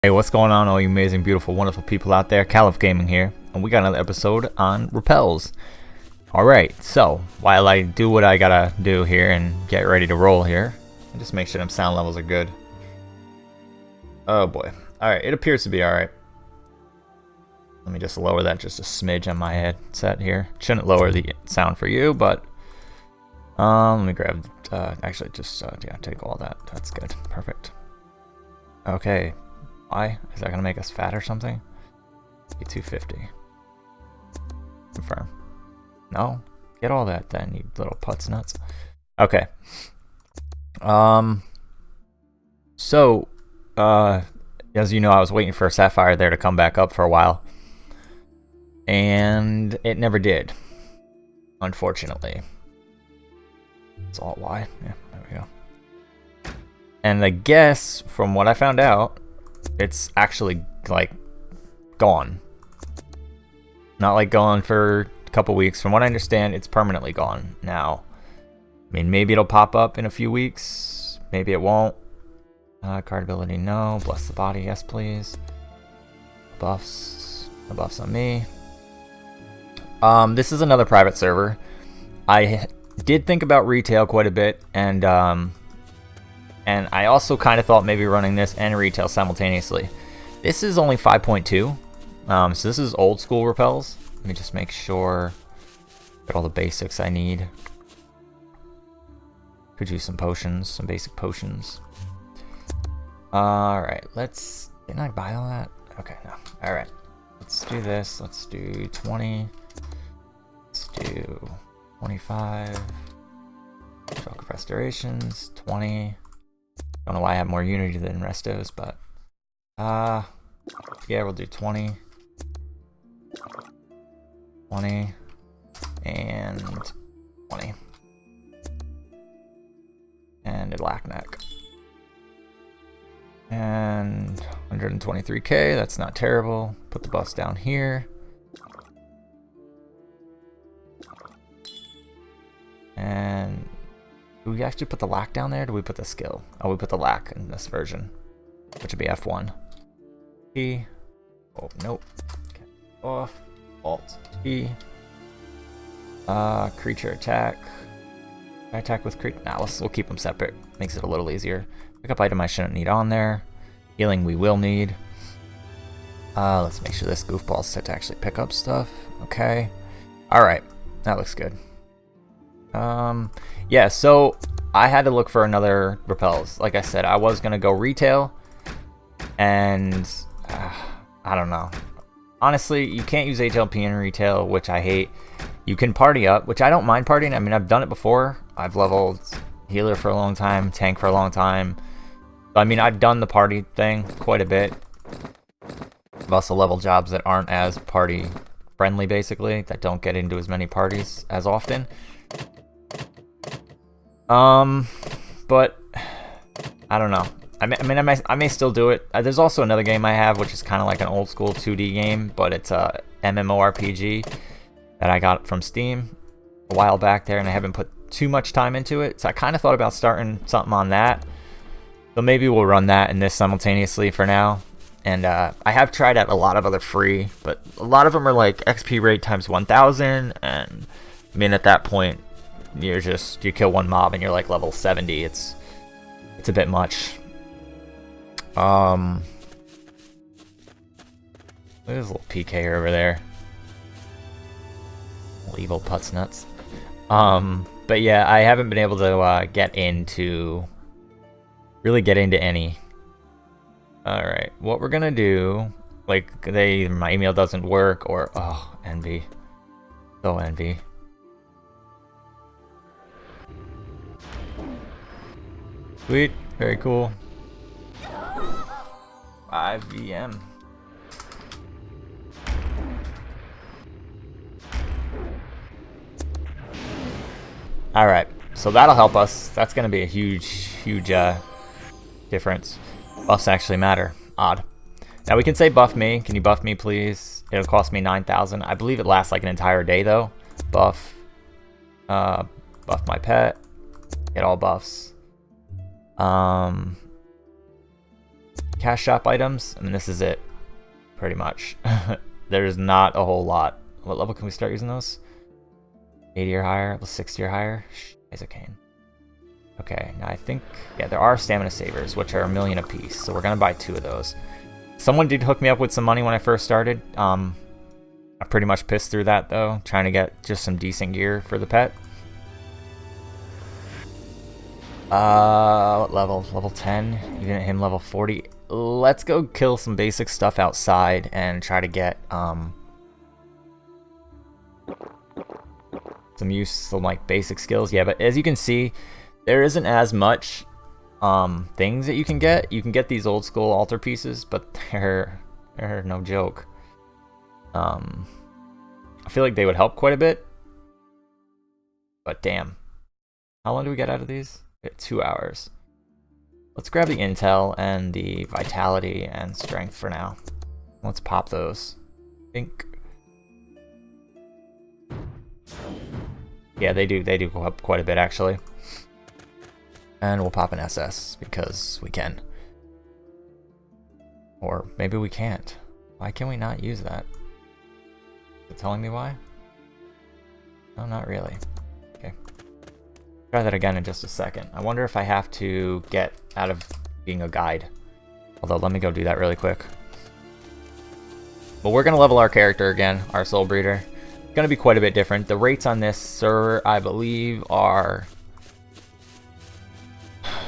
Hey, what's going on, all you amazing, beautiful, wonderful people out there? Caliph Gaming here, and we got another episode on Rappelz. Alright, so, while I do what I gotta do here and get ready to roll here, and just make sure them sound levels are good. Oh boy. Alright, it appears to be alright. Let me just lower that just a smidge on my headset here. Shouldn't lower the sound for you, but... let me grab... actually, just, yeah, take all that. That's good. Perfect. Okay. Why? Is that gonna make us fat or something? Be 250. Confirm. No? Get all that then, you little putz nuts. Okay. So, as you know, I was waiting for Sapphire there to come back up for a while. And it never did. Unfortunately. It's all Y. Yeah, there we go. And I guess, from what I found out, it's actually, like, gone. Not, like, gone for a couple weeks. From what I understand, it's permanently gone now. I mean, maybe it'll pop up in a few weeks. Maybe it won't. Card ability, no. Bless the body, yes, please. Buffs. No buffs on me. This is another private server. I did think about retail quite a bit, and I also kind of thought maybe running this and retail simultaneously. This is only 5.2, so this is old school Rappelz. Let me just make sure got all the basics I need. Could use some potions, some basic potions. Alright, didn't I buy all that? Okay, no. Alright, let's do this. Let's do 20. Let's do 25. Chalk of Restorations, 20. Don't know why I have more Unity than Restos, but yeah, we'll do 20, 20, and 20, and a black neck, and 123k. That's not terrible. Put the buffs down here, and. Do we actually put the lack down there? Or do we put the skill? Oh, we put the lack in this version, which would be F1. T. Oh, nope. Okay. Off. Alt. T. Creature attack. Can I attack with creature? Nah, we'll keep them separate. Makes it a little easier. Pick up item I shouldn't need on there. Healing we will need. Let's make sure this goofball's set to actually pick up stuff. Okay. Alright. That looks good. Yeah, so I had to look for another Rappelz. Like I said, I was gonna go retail, and I don't know. Honestly, you can't use HLP in retail, which I hate. You can party up, which I don't mind partying. I mean, I've done it before. I've leveled healer for a long time, tank for a long time. I mean, I've done the party thing quite a bit. I've also leveled jobs that aren't as party friendly, basically, that don't get into as many parties as often. But I don't know. I may still do it. There's also another game I have, which is kind of like an old school 2D game, but it's a MMORPG that I got from Steam a while back there, and I haven't put too much time into it. So I kind of thought about starting something on that. So maybe we'll run that and this simultaneously for now. And I have tried out a lot of other free, but a lot of them are like XP rate times 1000, and I mean, at that point, you kill one mob and you're like level 70. It's a bit much. There's a little PK over there. Little evil putz nuts. But yeah, I haven't been able to really get into any. Alright, what we're gonna do, like, my email doesn't work, or, oh, envy. So envy. Sweet, very cool. 5 VM. Alright, so that'll help us. That's gonna be a huge difference. Buffs actually matter. Odd. Now we can say buff me. Can you buff me, please? It'll cost me 9,000. I believe it lasts like an entire day, though. Buff. Buff my pet. Get all buffs. cash shop items, I mean, this is it, pretty much. There's not a whole lot. What level can we start using those? 80 or higher, level 60 or higher. Cane. Okay, now I think, yeah, there are stamina savers, which are 1,000,000 apiece, so we're gonna buy 2 of those. Someone did hook me up with some money when I first started. I pretty much pissed through that though, trying to get just some decent gear for the pet. What level? Level 10, even at him level 40. Let's go kill some basic stuff outside and try to get some like basic skills. Yeah, but as you can see, there isn't as much things that you can get. You can get these old school altar pieces, but they're no joke. I feel like they would help quite a bit, but damn, how long do we get out of these? 2 hours. Let's grab the intel and the vitality and strength for now. Let's pop those. Think. Yeah, they do go up quite a bit actually. And we'll pop an SS because we can. Or maybe we can't. Why can we not use that? Is it telling me why? No, not really. Okay. Try that again in just a second. I wonder if I have to get out of being a guide. Although, let me go do that really quick. But we're going to level our character again, our soul breeder. It's going to be quite a bit different. The rates on this server, I believe, are...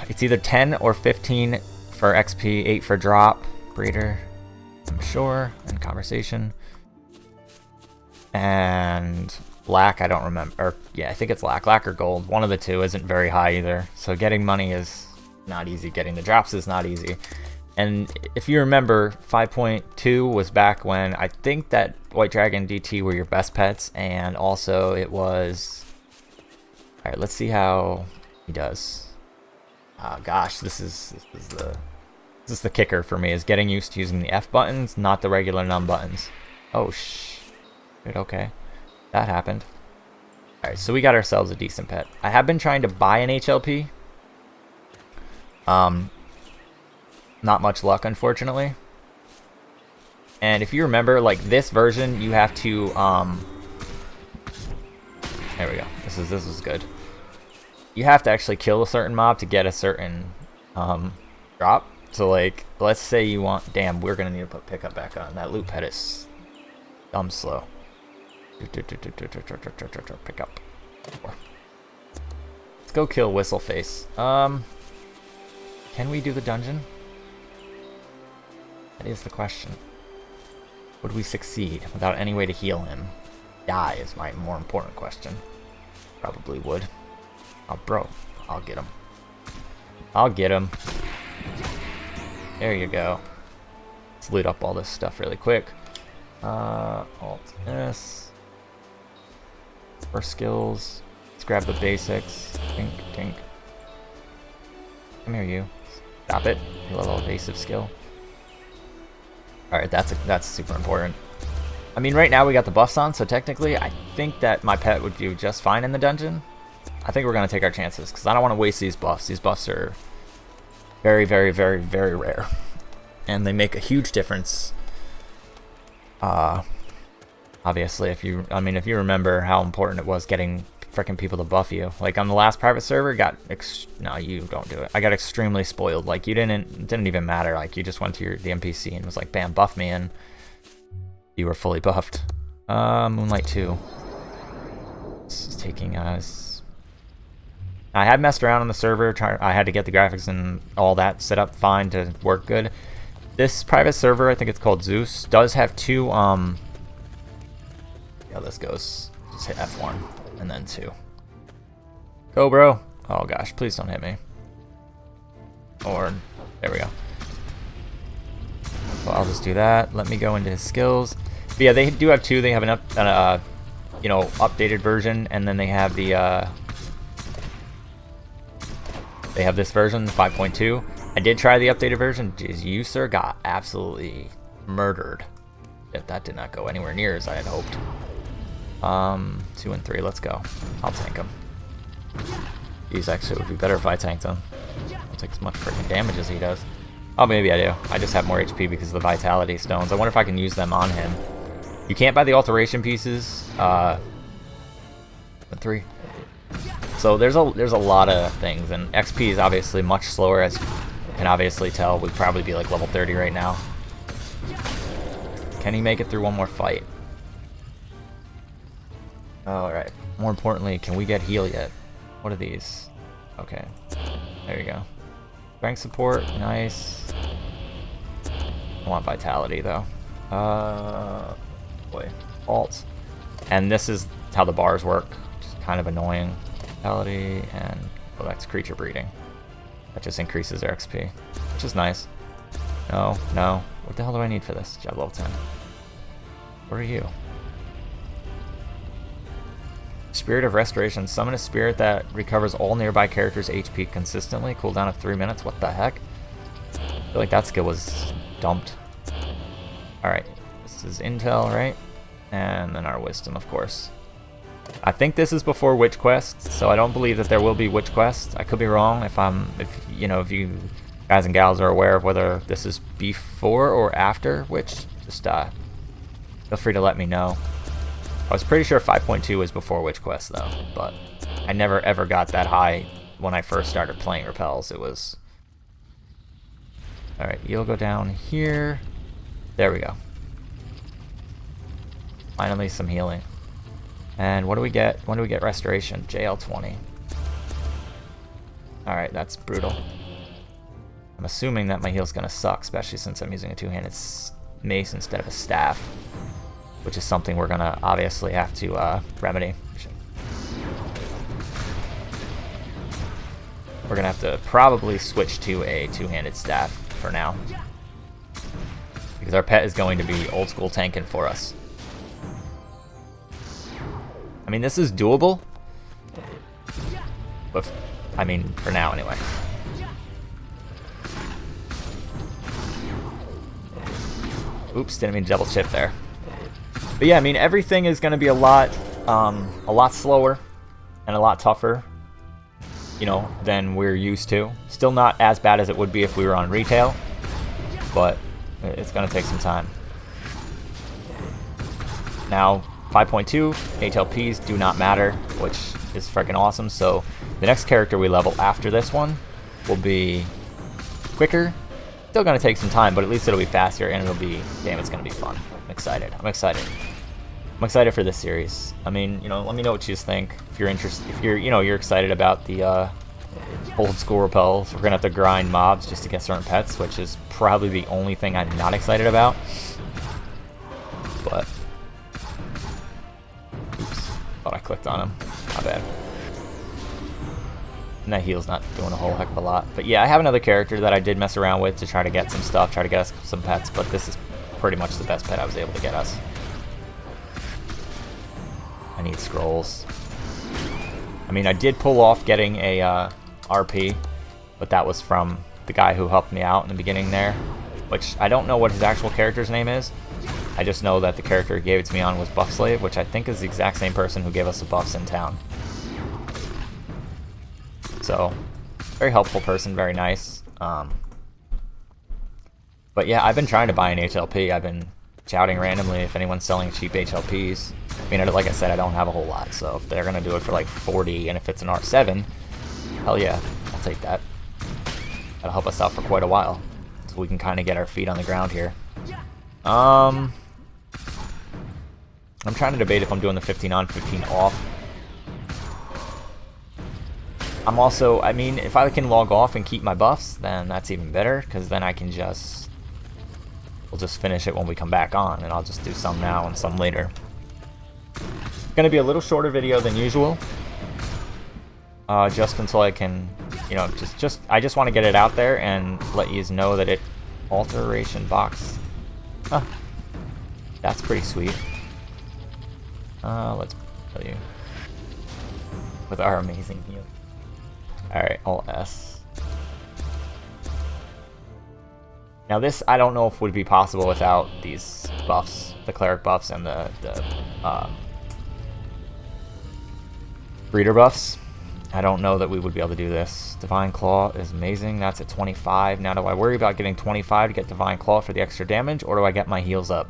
It's either 10 or 15 for XP, 8 for drop. Breeder, I'm sure, and conversation. And lack, I don't remember. Or, yeah, I think it's lack. Lack or gold. One of the two isn't very high either. So getting money is not easy. Getting the drops is not easy. And if you remember, 5.2 was back when I think that White Dragon DT were your best pets. And also it was... Alright, let's see how he does. Gosh, this is the kicker for me, is getting used to using the F buttons, not the regular num buttons. Oh, okay. That happened. Alright, so we got ourselves a decent pet. I have been trying to buy an HLP. Not much luck, unfortunately. And if you remember, like, this version, you have to, there we go. This is good. You have to actually kill a certain mob to get a certain, drop. So, like, let's say you want... Damn, we're gonna need to put pickup back on. That loot pet is dumb slow. Pick up. Let's go kill Whistleface. Can we do the dungeon? That is the question. Would we succeed without any way to heal him? Die is my more important question. Probably would. Oh, bro. I'll get him. I'll get him. There you go. Let's loot up all this stuff really quick. Alt S. For skills. Let's grab the basics. Tink, tink. Come here, you. Stop it. You little evasive skill. Alright, that's super important. I mean, right now we got the buffs on, so technically I think that my pet would do just fine in the dungeon. I think we're going to take our chances, because I don't want to waste these buffs. These buffs are very, very, very, very rare. And they make a huge difference. Obviously, if you remember how important it was getting freaking people to buff you. Like on the last private server, no, you don't do it. I got extremely spoiled. Like it didn't even matter. Like you just went to the NPC and was like, bam, buff me, and you were fully buffed. Moonlight 2. This is taking us. I had messed around on the server. I had to get the graphics and all that set up fine to work good. This private server, I think it's called Zeus, does have two. Yeah, this goes. Just hit F1 and then 2. Go, bro. Oh gosh, please don't hit me. Or there we go. Well, I'll just do that. Let me go into his skills. But yeah, they do have 2. They have an updated version, and then they have the they have this version, 5.2. I did try the updated version. Jeez, you sir got absolutely murdered. That did not go anywhere near as I had hoped. 2 and 3, let's go. I'll tank him. Jeez, actually, it would be better if I tanked him. I'll take as much freaking damage as he does. Oh, maybe I do. I just have more HP because of the Vitality Stones. I wonder if I can use them on him. You can't buy the alteration pieces. 3. So there's a lot of things, and XP is obviously much slower, as you can obviously tell. We'd probably be like level 30 right now. Can he make it through one more fight? Alright. More importantly, can we get heal yet? What are these? Okay. There you go. Strength support, nice. I want vitality though. Boy. Alt. And this is how the bars work. Just kind of annoying. Vitality and well, that's creature breeding. That just increases their XP, which is nice. No, no. What the hell do I need for this? Job level 10. What are you? Spirit of Restoration. Summon a spirit that recovers all nearby characters' HP consistently. Cooldown of 3 minutes. What the heck? I feel like that skill was dumped. Alright. This is intel, right? And then our wisdom, of course. I think this is before Witch Quest, so I don't believe that there will be Witch Quest. I could be wrong if you guys and gals are aware of whether this is before or after Witch. Just feel free to let me know. I was pretty sure 5.2 was before Witch Quest though, but I never ever got that high when I first started playing Rappelz. It was... Alright, you'll go down here. There we go. Finally some healing. And what do we get? When do we get restoration? JL20. Alright, that's brutal. I'm assuming that my heal's gonna suck, especially since I'm using a two-handed mace instead of a staff, which is something we're gonna obviously have to remedy. We're gonna have to probably switch to a two-handed staff for now, because our pet is going to be old school tanking for us. I mean, this is doable, but I mean, for now anyway. Oops, didn't mean to double chip there. But yeah, I mean, everything is going to be a lot slower and a lot tougher, you know, than we're used to. Still not as bad as it would be if we were on retail, but it's going to take some time. Now, 5.2, HLPs do not matter, which is freaking awesome. So the next character we level after this one will be quicker. Still going to take some time, but at least it'll be faster, and it'll be, damn, it's going to be fun. I'm excited. I'm excited. I'm excited for this series. I mean, you know, let me know what you think. If you're interested, if you're, you know, you're excited about the old school Rappelz. We're going to have to grind mobs just to get certain pets, which is probably the only thing I'm not excited about. But thought I clicked on him. My bad. And that heal's not doing a whole heck of a lot. But yeah, I have another character that I did mess around with to try to get some stuff, try to get us some pets, but this is pretty much the best pet I was able to get us. I need scrolls. I mean, I did pull off getting a RP, but that was from the guy who helped me out in the beginning there, which I don't know what his actual character's name is. I just know that the character he gave it to me on was Buff Slave, which I think is the exact same person who gave us the buffs in town. So, very helpful person, very nice. But yeah, I've been trying to buy an HLP. I've been shouting randomly if anyone's selling cheap HLPs. I mean, like I said, I don't have a whole lot, so if they're going to do it for like 40, and if it's an R7, hell yeah, I'll take that. That'll help us out for quite a while, so we can kind of get our feet on the ground here. I'm trying to debate if I'm doing the 15 on, 15 off. I'm also, I mean, if I can log off and keep my buffs, then that's even better, because then I can we'll just finish it when we come back on, and I'll just do some now and some later. It's going to be a little shorter video than usual, just until I can, you know, I just want to get it out there and let you know that alteration box. Huh. That's pretty sweet. Let's tell you. With our amazing heal. Alright, Alt S. Now this, I don't know if would be possible without these buffs. The cleric buffs and the breeder buffs. I don't know that we would be able to do this. Divine Claw is amazing. That's at 25. Now, do I worry about getting 25 to get Divine Claw for the extra damage, or do I get my heals up?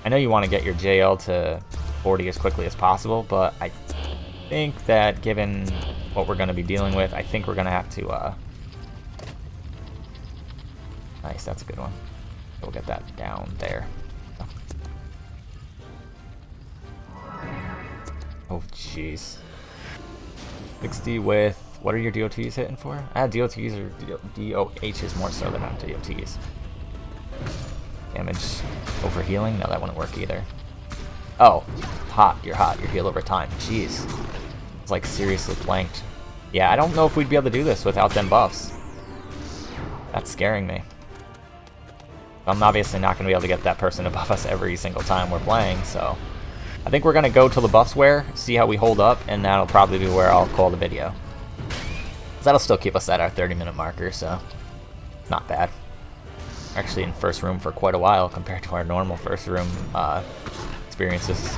I know you want to get your JL to 40 as quickly as possible, but I think that given what we're going to be dealing with, I think we're going to have to... Nice, that's a good one. We'll get that down there. Oh, jeez. 60 with... What are your DOTs hitting for? DOTs or DOHs more so than not DOTs. Damage over healing? No, that wouldn't work either. Oh, hot. You're hot. You're heal over time. Jeez. It's like seriously blanked. Yeah, I don't know if we'd be able to do this without them buffs. That's scaring me. I'm obviously not going to be able to get that person to buff us every single time we're playing, so... I think we're going to go till the buffs wear, see how we hold up, and that'll probably be where I'll call the video. That'll still keep us at our 30-minute marker, so not bad. We're actually in first room for quite a while compared to our normal first room experiences.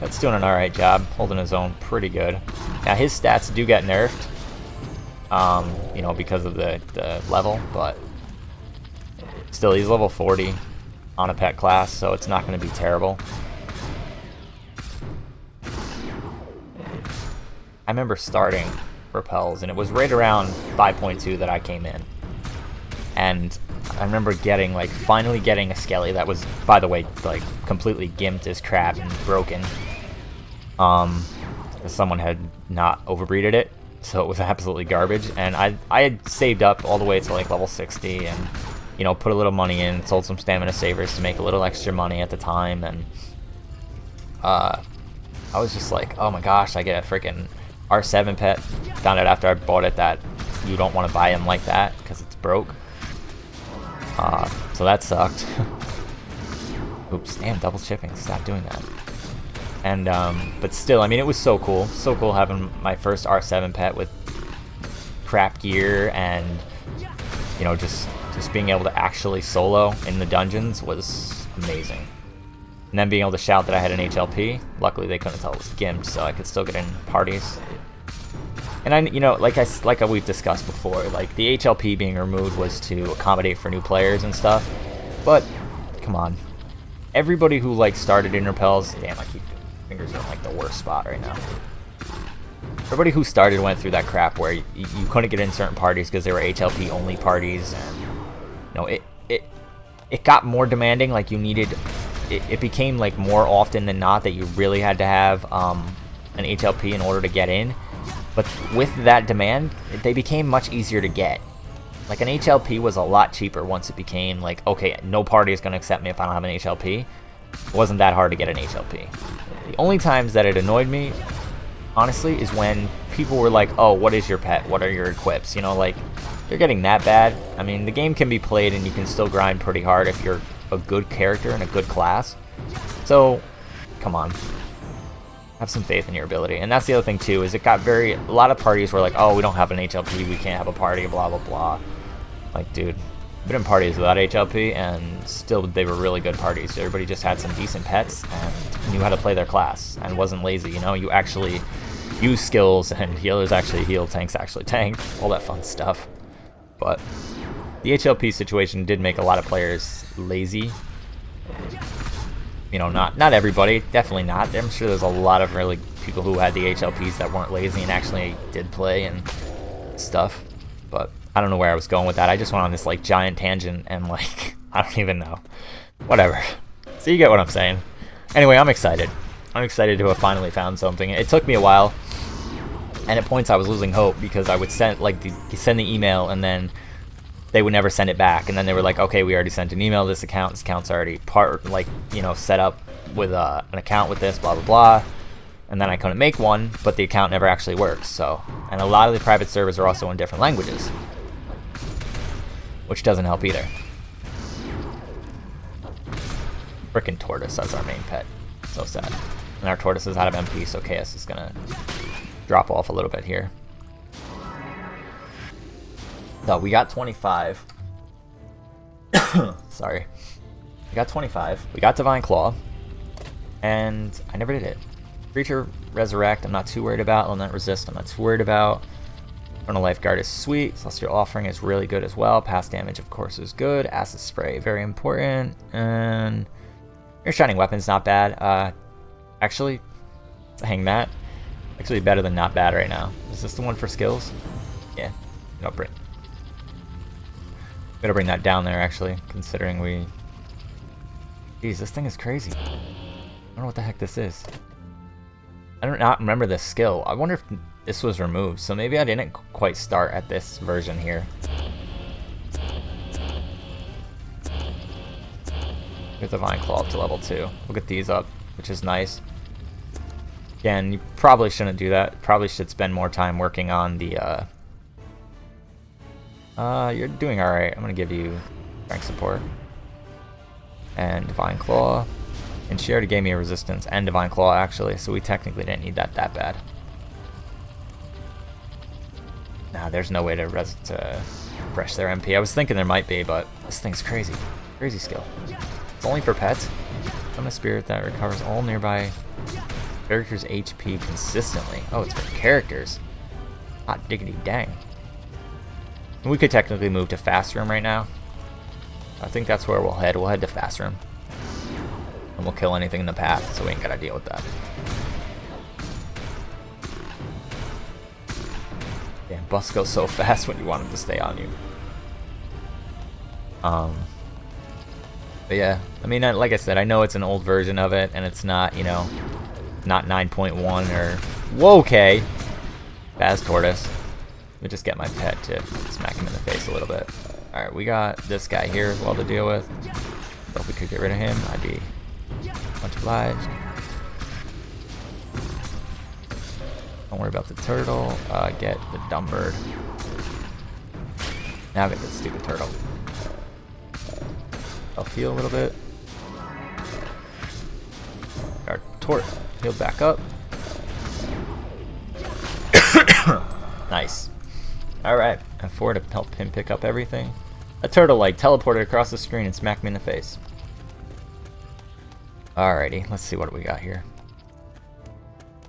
That's doing an alright job, holding his own pretty good. Now his stats do get nerfed, you know, because of the level, but still he's level 40. On a pet class, so it's not going to be terrible. I remember starting Rappelz, and it was right around 5.2 that I came in. And I remember getting, like, finally getting a Skelly that was, by the way, like, completely gimped as crap and broken. Someone had not overbreeded it, so it was absolutely garbage. And I had saved up all the way to, like, level 60, and... you know, put a little money in, sold some stamina savers to make a little extra money at the time, and I was just like, oh my gosh, I get a freaking R7 pet. Found out after I bought it that you don't want to buy him like that because it's broke. So that sucked. Oops, damn, double chipping, stop doing that. And but still, I mean, it was so cool having my first R7 pet with crap gear, and you know, just being able to actually solo in the dungeons was amazing. And then being able to shout that I had an HLP. Luckily they couldn't tell it was gimped, so I could still get in parties. And I, you know, like we've discussed before, like the HLP being removed was to accommodate for new players and stuff. But come on, everybody who like started in Rappelz, damn, I keep fingers in like the worst spot right now. Everybody who started went through that crap where you couldn't get in certain parties because they were HLP only parties, and you know, it got more demanding. Like you needed, it became like more often than not that you really had to have an HLP in order to get in. But with that demand, they became much easier to get. Like an HLP was a lot cheaper once it became like, okay, no party is going to accept me if I don't have an HLP. It wasn't that hard to get an HLP. The only times that it annoyed me, honestly, is when people were like, oh, what is your pet? What are your equips? You know, like, they're getting that bad. I mean, the game can be played and you can still grind pretty hard if you're a good character and a good class. So, come on. Have some faith in your ability. And that's the other thing, too, is it got a lot of parties were like, oh, we don't have an HLP, we can't have a party, blah, blah, blah. Like, dude, I've been in parties without HLP, and still they were really good parties. Everybody just had some decent pets and knew how to play their class and wasn't lazy, you know? You actually use skills, and healers actually heal, tanks actually tank, all that fun stuff. But the HLP situation did make a lot of players lazy. You know, not everybody, definitely not. I'm sure there's a lot of really people who had the HLPs that weren't lazy and actually did play and stuff. But I don't know where I was going with that. I just went on this like giant tangent and like, I don't even know. Whatever. So you get what I'm saying. Anyway, I'm excited. I'm excited to have finally found something. It took me a while, and at points I was losing hope because I would send the email and then they would never send it back, and then they were like, okay, we already sent an email to this account's already set up with an account with this, blah blah blah. And then I couldn't make one, but the account never actually works. So, and a lot of the private servers are also in different languages, which doesn't help either. Frickin' tortoise as our main pet. So sad. And our tortoise is out of MP, so KS is gonna drop off a little bit here. So we got 25. Sorry. We got 25. We got Divine Claw. And I never did it. Creature Resurrect, I'm not too worried about. Element Resist, I'm not too worried about. Eternal Lifeguard is sweet. Celestial Offering is really good as well. Pass damage, of course, is good. Acid Spray, very important. And your Shining Weapon's not bad. Actually, hang that. Actually better than not bad right now. Is this the one for skills? Yeah. No, gotta bring that down there, actually, considering we... Jeez, this thing is crazy. I don't know what the heck this is. I don't not remember this skill. I wonder if this was removed, so maybe I didn't quite start at this version here. Get Divine Claw up to level 2. We'll get these up, which is nice. Again, you probably shouldn't do that. Probably should spend more time working on the, you're doing alright. I'm gonna give you Strength Support. And Divine Claw. And she already gave me a Resistance and Divine Claw, actually, so we technically didn't need that bad. Nah, there's no way to refresh their MP. I was thinking there might be, but this thing's crazy. Crazy skill. It's only for pets. Summon a spirit that recovers all nearby characters' HP consistently. Oh, it's for characters. Hot diggity dang. We could technically move to Fast Room right now. I think that's where we'll head. We'll head to Fast Room. And we'll kill anything in the path, so we ain't gotta deal with that. Damn, buffs go so fast when you want them to stay on you. But yeah, I mean, like I said, I know it's an old version of it, and it's not, you know, not 9.1 or... Whoa, okay! Baz Tortoise. Let me just get my pet to smack him in the face a little bit. Alright, we got this guy here as well to deal with. So if we could get rid of him, I'd be much obliged. Don't worry about the turtle. Get the dumb bird. Now get this stupid turtle. I'll heal a little bit. Our Tort healed back up. Nice. Alright, F4 to help him pick up everything. A turtle like teleported across the screen and smacked me in the face. Alrighty, let's see what we got here.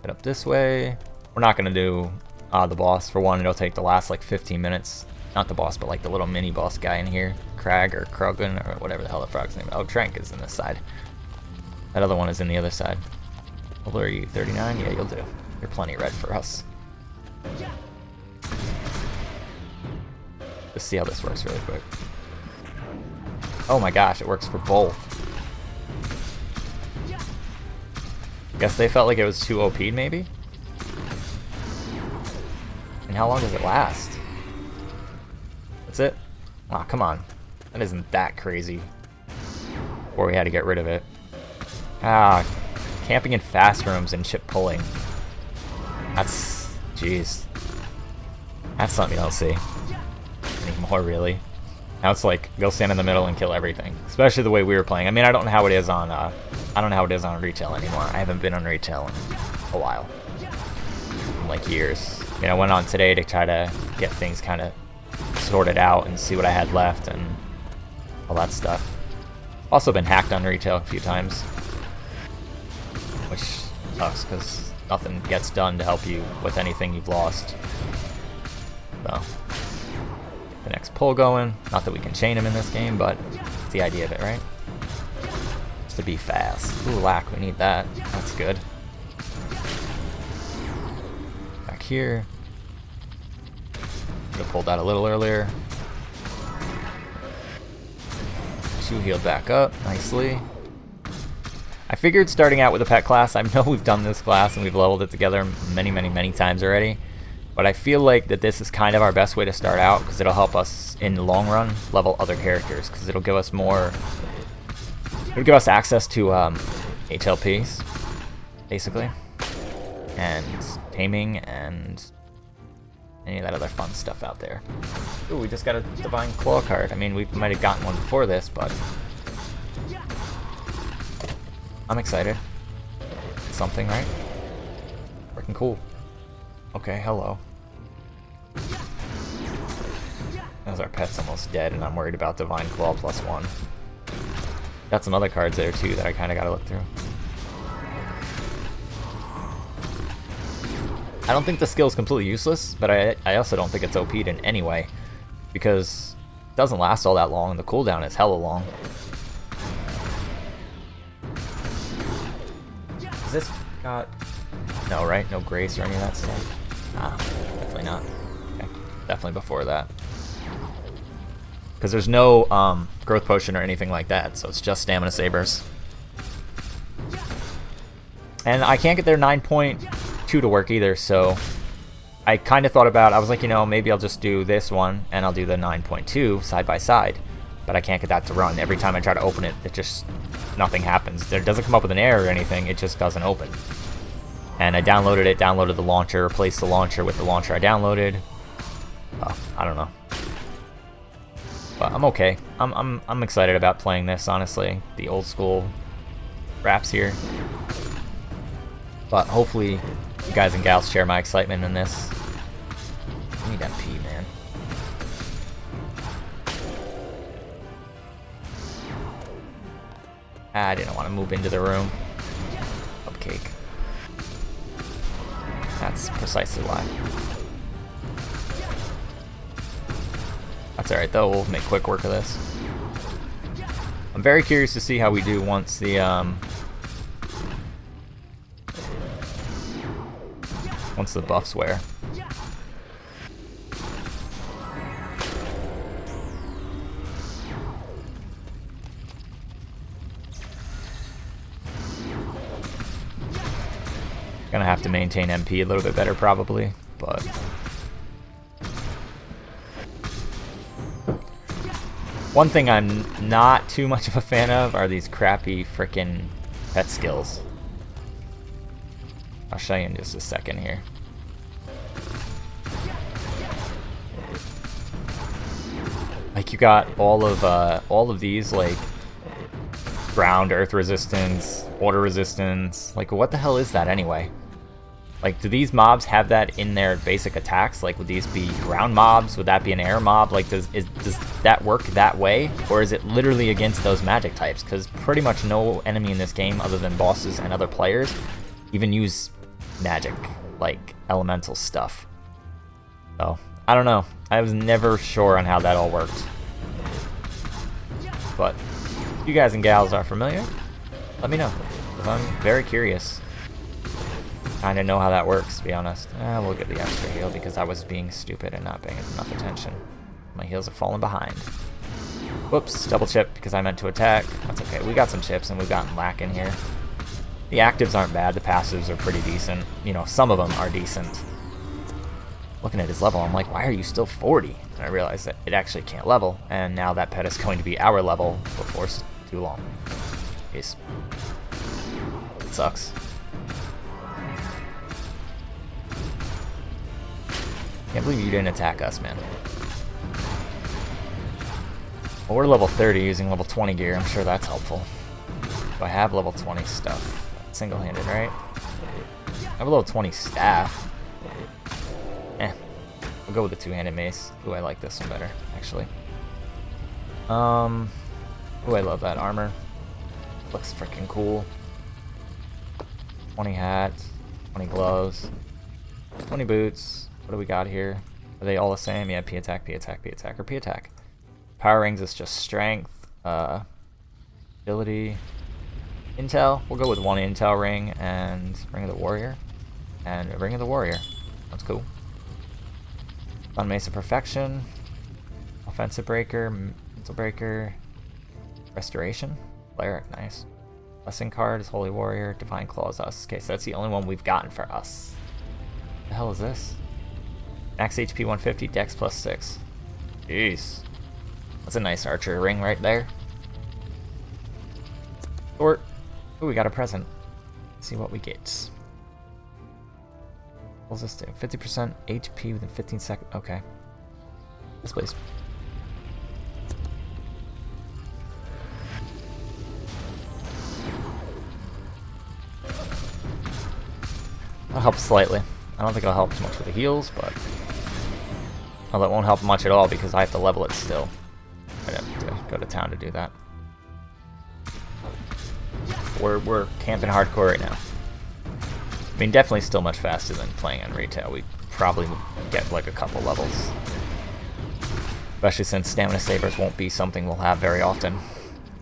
Get up this way. We're not gonna do the boss. For one, it'll take the last like 15 minutes. Not the boss, but like the little mini boss guy in here. Crag or Krogan or whatever the hell the frog's name is. Oh, Trank is in this side. That other one is in the other side. How old are you? 39? Yeah, you'll do. You're plenty red for us. Let's see how this works really quick. Oh my gosh, it works for both. Guess they felt like it was too OP'd maybe? And how long does it last? That's it? Aw, come on. That isn't that crazy. Or we had to get rid of it. Ah, camping in fast rooms and chip pulling. That's... jeez. That's something you don't see anymore, really. Now it's like, go stand in the middle and kill everything. Especially the way we were playing. I mean, I don't know how it is on, retail anymore. I haven't been on retail in a while. In like years. I mean, I went on today to try to get things kind of sorted out and see what I had left and all that stuff. Also been hacked on retail a few times. Which sucks, because nothing gets done to help you with anything you've lost. So, the next pull going. Not that we can chain him in this game, but it's the idea of it, right? Just to be fast. Ooh, lack, we need that. That's good. Back here. Could have pulled that a little earlier. Two healed back up nicely. I figured starting out with a pet class, I know we've done this class and we've leveled it together many times already, but I feel like that this is kind of our best way to start out because it'll help us in the long run level other characters because it'll give us more, it'll give us access to HLPs basically, and taming and any of that other fun stuff out there. Ooh, we just got a Divine Claw card. I mean, we might have gotten one before this, but I'm excited. Something, right? Freaking cool. Okay, hello. As our pet's almost dead, and I'm worried about Divine Claw +1. Got some other cards there too that I kind of got to look through. I don't think the skill is completely useless, but I also don't think it's OP'd in any way, because it doesn't last all that long, and the cooldown is hella long. Is this got... No, right? No grace or any of that stuff? Nah, definitely not. Okay, definitely before that. Because there's no growth potion or anything like that, so it's just stamina sabers. And I can't get their 9.2 to work either, so I kind of thought about, I was like, you know, maybe I'll just do this one and I'll do the 9.2 side by side, but I can't get that to run. Every time I try to open it, it just, nothing happens. It doesn't come up with an error or anything, it just doesn't open. And I downloaded it, downloaded the launcher, replaced the launcher with the launcher I downloaded. I don't know. But I'm okay. I'm excited about playing this, honestly. The old school raps here. But hopefully you guys and gals share my excitement in this. I need MP, man. I didn't want to move into the room. Cupcake. That's precisely why. That's alright though, we'll make quick work of this. I'm very curious to see how we do once the buffs wear. Gonna have to maintain MP a little bit better probably, but one thing I'm not too much of a fan of are these crappy frickin' pet skills. I'll show you in just a second here. Like you got all of these like ground, earth resistance, water resistance. Like what the hell is that anyway? Like, do these mobs have that in their basic attacks? Like, would these be ground mobs? Would that be an air mob? Like, does that work that way? Or is it literally against those magic types? Because pretty much no enemy in this game, other than bosses and other players, even use magic, like elemental stuff. So, I don't know. I was never sure on how that all worked. But, if you guys and gals are familiar, let me know. Because I'm very curious. Kind of know how that works, to be honest. We'll get the extra heal because I was being stupid and not paying enough attention. My heals are falling behind. Whoops, double chip because I meant to attack. That's okay. We got some chips and we've gotten lack in here. The actives aren't bad. The passives are pretty decent. You know, some of them are decent. Looking at his level, I'm like, why are you still 40? And I realized that it actually can't level, and now that pet is going to be our level before too long. Jeez. It sucks. Can't believe you didn't attack us, man. Well, we're level 30 using level 20 gear. I'm sure that's helpful. Do I have level 20 stuff? Single-handed, right? I have a level 20 staff. We'll go with the two-handed mace. Ooh, I like this one better, actually. Ooh, I love that armor. Looks freaking cool. 20 hat, 20 gloves, 20 boots. What do we got here? Are they all the same? Yeah, P attack, P attack, P attack, or P attack. Power rings is just strength, ability, intel. We'll go with one intel ring and Ring of the Warrior. And a Ring of the Warrior. That's cool. Stun Mace of Perfection. Offensive Breaker, Mental Breaker, Restoration. Cleric, nice. Blessing card is Holy Warrior, Divine Claws us. Okay, so that's the only one we've gotten for us. What the hell is this? Max HP 150, Dex plus 6. Jeez. That's a nice archer ring right there. Short. Ooh, we got a present. Let's see what we get. What does this do? 50% HP within 15 seconds. Okay. Yes, please. That'll help slightly. I don't think it'll help too much with the heals, but... Oh, that won't help much at all because I have to level it still. I have to go to town to do that. We're camping hardcore right now. mean, definitely still much faster than playing on retail. We probably would get like a couple levels. Especially since stamina sabers won't be something we'll have very often.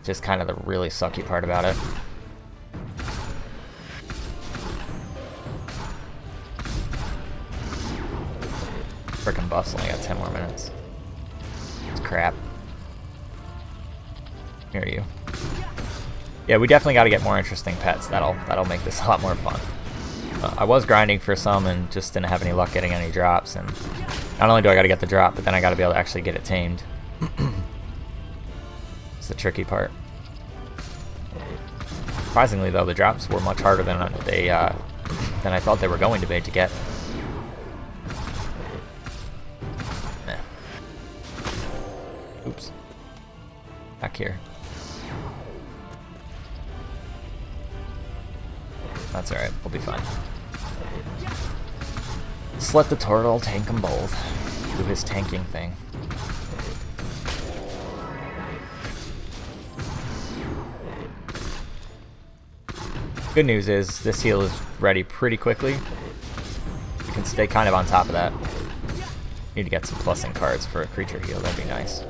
Just kind of the really sucky part about it. Frickin' buffs only got 10 more minutes. It's crap. Here you. Yeah, we definitely got to get more interesting pets. That'll make this a lot more fun. I was grinding for some and just didn't have any luck getting any drops. And not only do I got to get the drop, but then I got to be able to actually get it tamed. It's the tricky part. Surprisingly, though, the drops were much harder than I thought they were going to be to get. Oops. Back here. That's alright, we'll be fine. Just let the turtle tank them both. Do his tanking thing. Good news is, this heal is ready pretty quickly. We can stay kind of on top of that. Need to get some plussing cards for a creature heal, that'd be nice.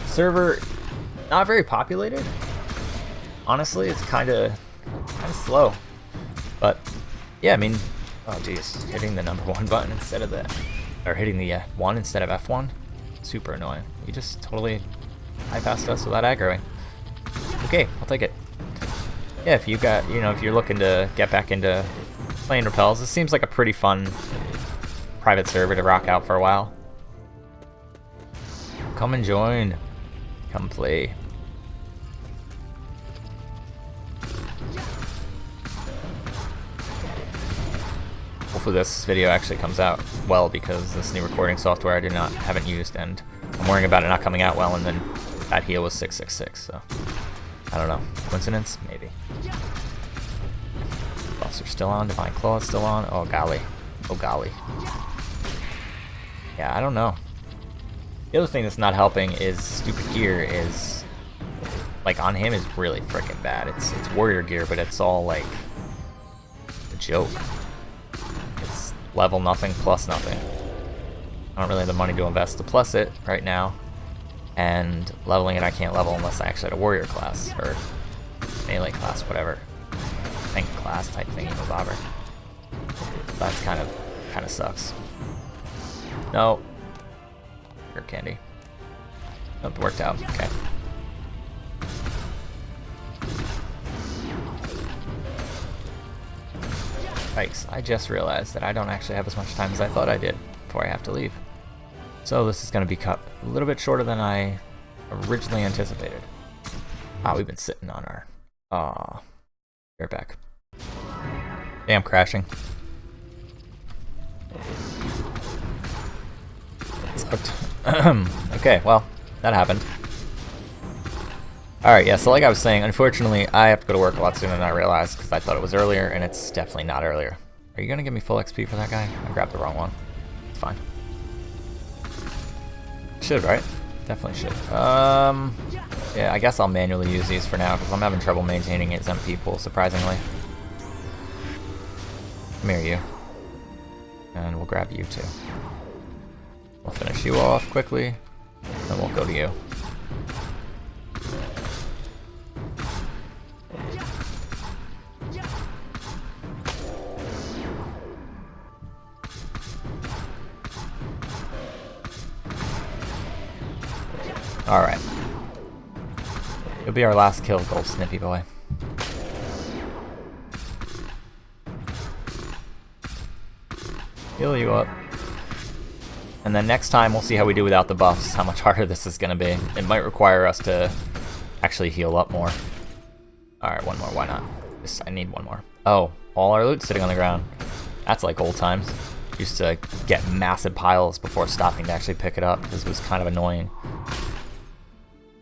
Server, not very populated. Honestly, it's kind of slow. But yeah, I mean, oh geez, hitting the #1 button instead of or hitting the 1 instead of F1, super annoying. You just totally bypassed us without aggroing. Okay, I'll take it. Yeah, if you got, if you're looking to get back into playing Rappelz, this seems like a pretty fun private server to rock out for a while. Come and join. Come play. Hopefully this video actually comes out well, because this new recording software I haven't used, and I'm worrying about it not coming out well, and then that heal was 666, so I don't know. Coincidence? Maybe. Buffs are still on, Divine Claw is still on. Oh golly. Oh golly. Yeah, I don't know. The other thing that's not helping is stupid gear is, like, on him is really freaking bad. It's warrior gear, but it's all like a joke. It's level nothing plus nothing. I don't really have the money to invest to plus it right now, and leveling it I can't level unless I actually had a warrior class or melee class, whatever, tank class type thingy, no bobber. That's kind of sucks. No. Candy. Nope, it worked out. Okay. Yikes, I just realized that I don't actually have as much time as I thought I did before I have to leave. So this is going to be cut a little bit shorter than I originally anticipated. Ah, we've been sitting on our... Aw. Be right back. Damn, crashing. Sucked. Okay, well, that happened. Alright, yeah, so like I was saying, unfortunately, I have to go to work a lot sooner than I realized, because I thought it was earlier, and it's definitely not earlier. Are you going to give me full XP for that guy? I grabbed the wrong one. It's fine. Should, right? Definitely should. Yeah, I guess I'll manually use these for now, because I'm having trouble maintaining its MP pool, surprisingly. Come here, you. And we'll grab you, too. We'll finish you off quickly, then we'll go to you. Alright. You'll be our last kill, Gold Snippy Boy. Heal you up. And then next time we'll see how we do without the buffs, how much harder this is going to be. It might require us to actually heal up more. Alright, one more, why not? I need one more. Oh, all our loot's sitting on the ground. That's like old times. Used to get massive piles before stopping to actually pick it up, because it was kind of annoying.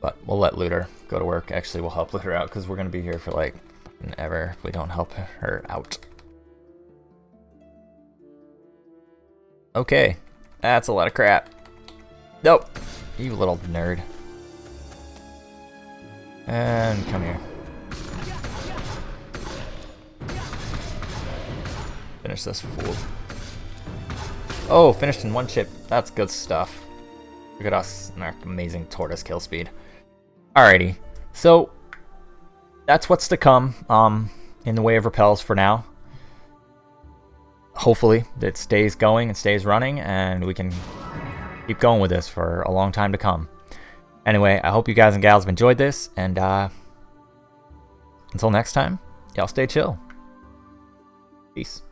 But we'll let Looter go to work. Actually, we'll help Looter out, because we're going to be here for like ever if we don't help her out. Okay. That's a lot of crap. Nope. You little nerd. And come here. Finish this fool. Oh, finished in 1 chip. That's good stuff. Look at us and our amazing tortoise kill speed. Alrighty, so that's what's to come in the way of Rappelz for now. Hopefully it stays going and stays running, and we can keep going with this for a long time to come. Anyway, I hope you guys and gals have enjoyed this, and until next time, y'all stay chill. Peace.